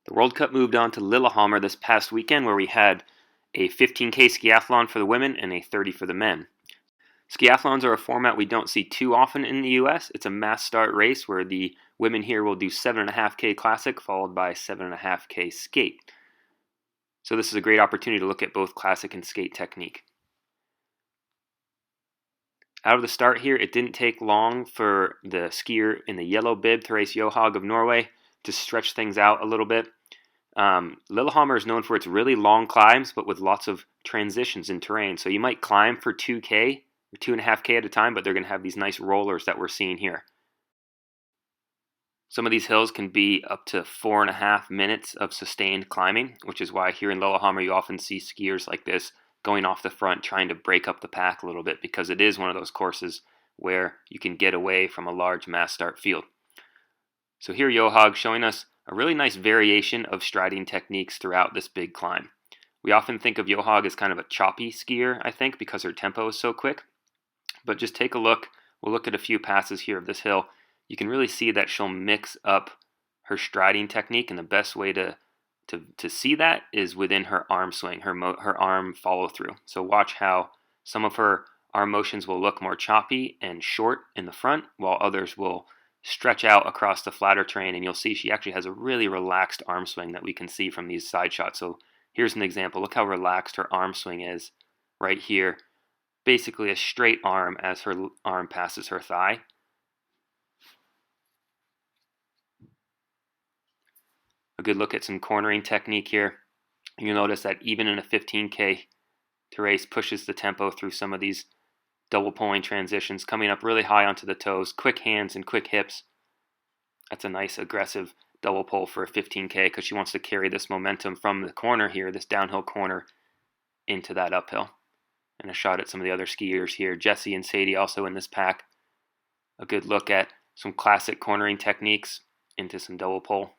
The World Cup moved on to Lillehammer this past weekend, where we had a 15K skiathlon for the women and a 30 for the men. Skiathlons are a format we don't see too often in the US. It's a mass start race where the women here will do 7.5K classic followed by 7.5K skate. So this is a great opportunity to look at both classic and skate technique. Out of the start here, it didn't take long for the skier in the yellow bib, Therese Johaug of Norway, to stretch things out a little bit. Lillehammer is known for its really long climbs, but with lots of transitions in terrain. So you might climb for 2K or 2.5K at a time, but they're going to have these nice rollers that we're seeing here. Some of these hills can be up to 4.5 minutes of sustained climbing, which is why here in Lillehammer you often see skiers like this going off the front, trying to break up the pack a little bit, because it is one of those courses where you can get away from a large mass start field. So here Johaug showing us a really nice variation of striding techniques throughout this big climb. We often think of Johaug as kind of a choppy skier, I think, because her tempo is so quick. But just take a look. We'll look at a few passes here of this hill. You can really see that she'll mix up her striding technique, and the best way to see that is within her arm swing, her arm follow through. So watch how some of her arm motions will look more choppy and short in the front, while others will stretch out across the flatter terrain, and you'll see she actually has a really relaxed arm swing that we can see from these side shots. So here's an example. Look how relaxed her arm swing is right here. Basically a straight arm as her arm passes her thigh. A good look at some cornering technique here. You'll notice that even in a 15K, Therese pushes the tempo through some of these double pulling transitions, coming up really high onto the toes, quick hands and quick hips. That's a nice aggressive double pull for a 15K, because she wants to carry this momentum from the corner here, this downhill corner, into that uphill. And a shot at some of the other skiers here. Jessie and Sadie also in this pack. A good look at some classic cornering techniques into some double pull.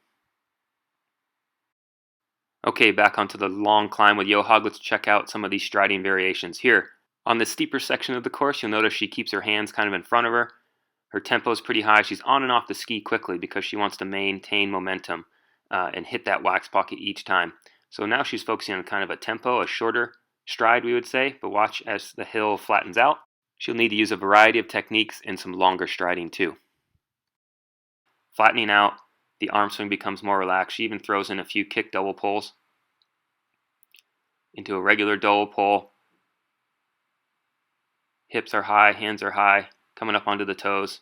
Okay, back onto the long climb with Johaug. Let's check out some of these striding variations here. On the steeper section of the course, you'll notice she keeps her hands kind of in front of her. Her tempo is pretty high. She's on and off the ski quickly because she wants to maintain momentum and hit that wax pocket each time. So now she's focusing on kind of a tempo, a shorter stride, we would say. But watch as the hill flattens out. She'll need to use a variety of techniques and some longer striding too. Flattening out, the arm swing becomes more relaxed. She even throws in a few kick double pulls into a regular double pull. Hips are high, hands are high, coming up onto the toes.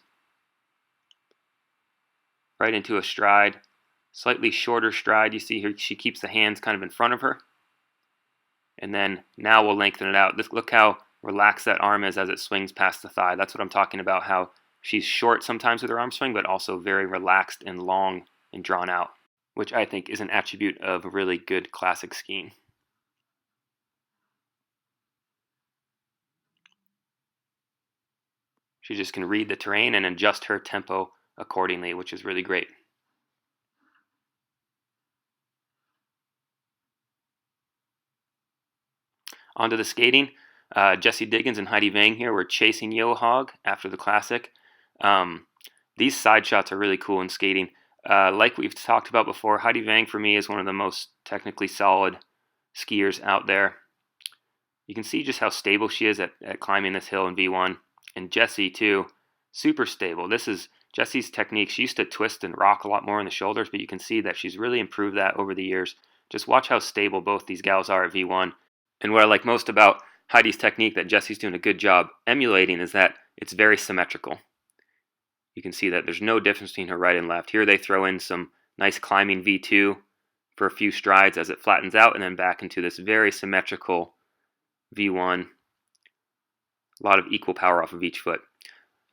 Right into a stride. Slightly shorter stride. You see here she keeps the hands kind of in front of her. And then now we'll lengthen it out. Look how relaxed that arm is as it swings past the thigh. That's what I'm talking about, how she's short sometimes with her arm swing, but also very relaxed and long and drawn out, which I think is an attribute of really good classic skiing. She just can read the terrain and adjust her tempo accordingly, which is really great. Onto the skating. Jessie Diggins and Heidi Wang here were chasing Johaug after the classic. These side shots are really cool in skating. Like we've talked about before, Heidi Wang for me is one of the most technically solid skiers out there. You can see just how stable she is at climbing this hill in V1. And Jessie too, super stable. This is Jessie's technique. She used to twist and rock a lot more in the shoulders, but you can see that she's really improved that over the years. Just watch how stable both these gals are at V1. And what I like most about Heidi's technique that Jessie's doing a good job emulating is that it's very symmetrical. You can see that there's no difference between her right and left. Here they throw in some nice climbing V2 for a few strides as it flattens out, and then back into this very symmetrical V1. A lot of equal power off of each foot.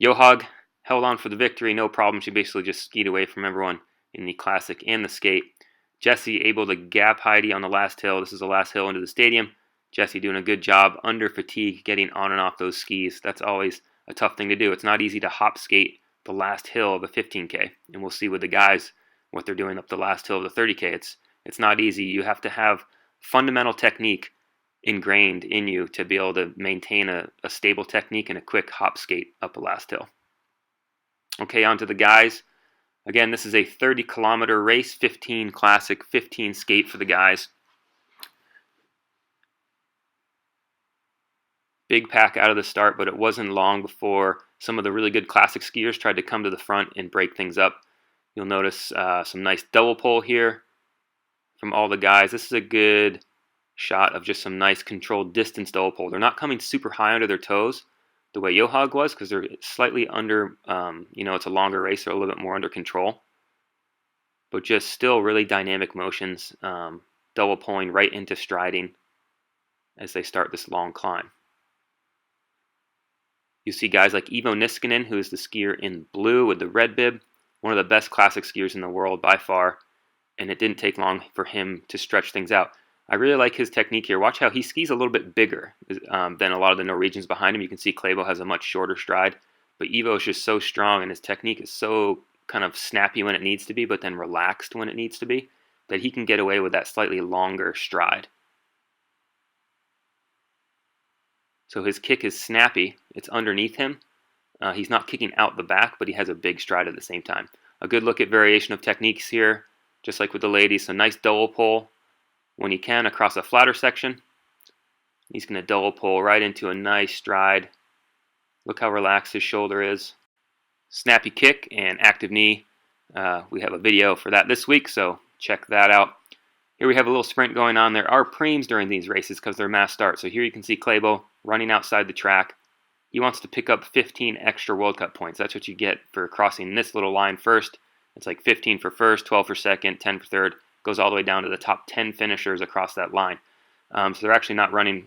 Johaug held on for the victory, no problem. She basically just skied away from everyone in the classic and the skate. Jessie able to gap Heidi on the last hill. This is the last hill into the stadium. Jessie doing a good job under fatigue, getting on and off those skis. That's always a tough thing to do. It's not easy to hop skate the last hill of the 15K. And we'll see with the guys what they're doing up the last hill of the 30K. It's not easy. You have to have fundamental technique ingrained in you to be able to maintain a stable technique and a quick hop skate up the last hill. Okay, on to the guys. Again, this is a 30-kilometer race, 15 classic, 15 skate for the guys. Big pack out of the start, but it wasn't long before some of the really good classic skiers tried to come to the front and break things up. You'll notice some nice double pole here from all the guys. This is a good shot of just some nice controlled distance double pole. They're not coming super high under their toes the way Johaug was, because they're slightly under, it's a longer race, they're a little bit more under control. But just still really dynamic motions, double pulling right into striding as they start this long climb. You see guys like Iivo Niskanen, who is the skier in blue with the red bib, one of the best classic skiers in the world by far, and it didn't take long for him to stretch things out. I really like his technique here. Watch how he skis a little bit bigger than a lot of the Norwegians behind him. You can see Klæbo has a much shorter stride, but Ivo is just so strong, and his technique is so kind of snappy when it needs to be, but then relaxed when it needs to be, that he can get away with that slightly longer stride. So his kick is snappy. It's underneath him. He's not kicking out the back, but he has a big stride at the same time. A good look at variation of techniques here, just like with the ladies. So nice double pull when he can across a flatter section. He's going to double pull right into a nice stride. Look how relaxed his shoulder is. Snappy kick and active knee. We have a video for that this week, so check that out. Here we have a little sprint going on. There are preems during these races because they're mass start. So here you can see Klæbo running outside the track. He wants to pick up 15 extra World Cup points. That's what you get for crossing this little line first. It's like 15 for first, 12 for second, 10 for third. Goes all the way down to the top 10 finishers across that line. So they're actually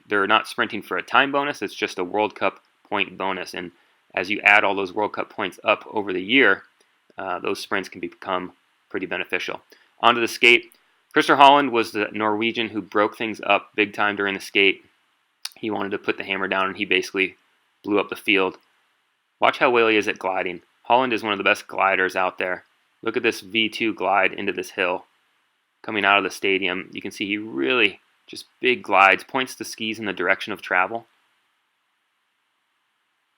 they're not sprinting for a time bonus. It's just a World Cup point bonus. And as you add all those World Cup points up over the year, those sprints can become pretty beneficial. Onto the skate. Christer Holland was the Norwegian who broke things up big time during the skate. He wanted to put the hammer down, and he basically blew up the field. Watch how well he is at gliding. Holland is one of the best gliders out there. Look at this V2 glide into this hill. Coming out of the stadium, you can see he really just big glides, points the skis in the direction of travel.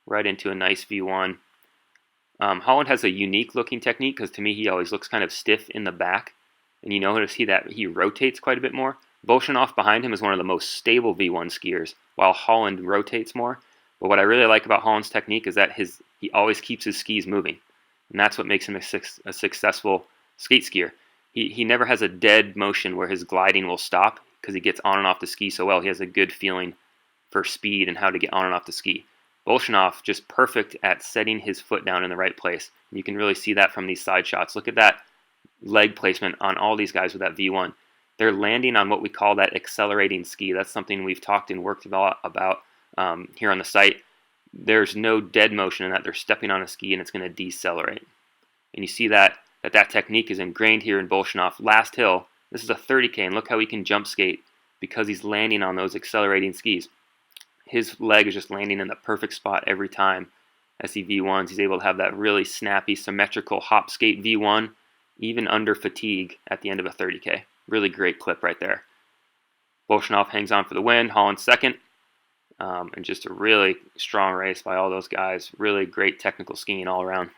Right into a nice V1. Holland has a unique looking technique because to me he always looks kind of stiff in the back. And you notice that he rotates quite a bit more. Bolsjunov behind him is one of the most stable V1 skiers, while Holland rotates more. But what I really like about Holland's technique is that he always keeps his skis moving. And that's what makes him a successful skate skier. He never has a dead motion where his gliding will stop because he gets on and off the ski so well. He has a good feeling for speed and how to get on and off the ski. Bolsjunov just perfect at setting his foot down in the right place. And you can really see that from these side shots. Look at that leg placement on all these guys with that V1. They're landing on what we call that accelerating ski. That's something we've talked and worked about here on the site. There's no dead motion in that. They're stepping on a ski and it's going to decelerate. And you see that technique is ingrained here in Bolsjunov. Last hill, this is a 30K, and look how he can jump skate because he's landing on those accelerating skis. His leg is just landing in the perfect spot every time as he V1s. He's able to have that really snappy, symmetrical hop skate V1, even under fatigue at the end of a 30K. Really great clip right there. Bolsjunov hangs on for the win. Holland second. And just a really strong race by all those guys. Really great technical skiing all around.